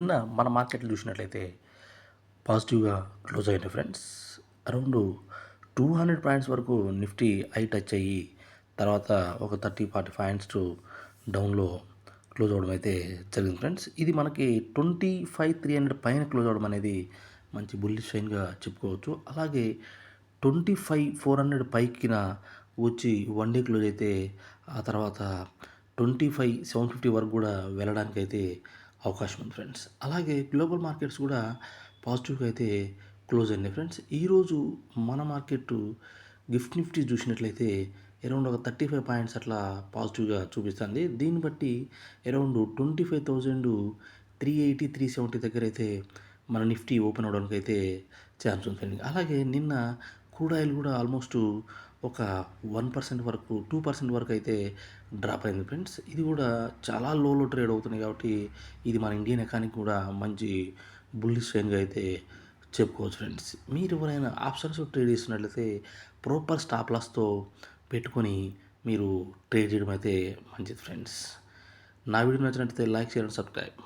నిన్న మన మార్కెట్లు చూసినట్లయితే పాజిటివ్గా క్లోజ్ అయ్యాయి ఫ్రెండ్స్. అరౌండ్ 200 పాయింట్స్ వరకు నిఫ్టీ హై టచ్ అయ్యి తర్వాత ఒక 30-40 పాయింట్స్ డౌన్లో క్లోజ్ అవ్వడం అయితే జరిగింది ఫ్రెండ్స్. ఇది మనకి 25,300 పైన క్లోజ్ అవ్వడం అనేది మంచి బుల్లిష్ సైన్గా చెప్పుకోవచ్చు. అలాగే 25,400 పైకిన వచ్చి వన్ డే క్లోజ్ అయితే ఆ తర్వాత 25,750 వరకు కూడా వెళ్ళడానికి అయితే అవకాశం ఉంది ఫ్రెండ్స్. అలాగే గ్లోబల్ మార్కెట్స్ కూడా పాజిటివ్గా అయితే క్లోజ్ అయినాయి ఫ్రెండ్స్. ఈరోజు మన మార్కెట్ నిఫ్టీ చూసినట్లయితే అరౌండ్ ఒక 35 పాయింట్స్ అట్లా పాజిటివ్గా చూపిస్తుంది. దీన్ని బట్టి అరౌండ్ 25,380 370 దగ్గర అయితే మన నిఫ్టీ ఓపెన్ అవ్వడానికి అయితే ఛాన్స్ ఉంది ఫ్రెండ్. అలాగే నిన్న క్రూడ్ ఆయిల్ కూడా ఆల్మోస్ట్ ఒక 1% వరకు 2% వరకు అయితే డ్రాప్ అయింది ఫ్రెండ్స్. ఇది కూడా చాలా లోలో ట్రేడ్ అవుతుంది కాబట్టి ఇది మన ఇండియన్ ఎకానమీ కూడా మంచి బుల్లిష్ సైన్గా అయితే చెప్పుకోవచ్చు ఫ్రెండ్స్. మీరు ఎవరైనా ఆప్షన్స్ ట్రేడ్ చేస్తున్నట్లయితే ప్రాపర్ స్టాప్ లాస్తో పెట్టుకొని మీరు ట్రేడ్ చేయడం అయితే మంచిది ఫ్రెండ్స్. నా వీడియో నచ్చినట్లయితే లైక్, షేర్ అండ్ సబ్స్క్రైబ్.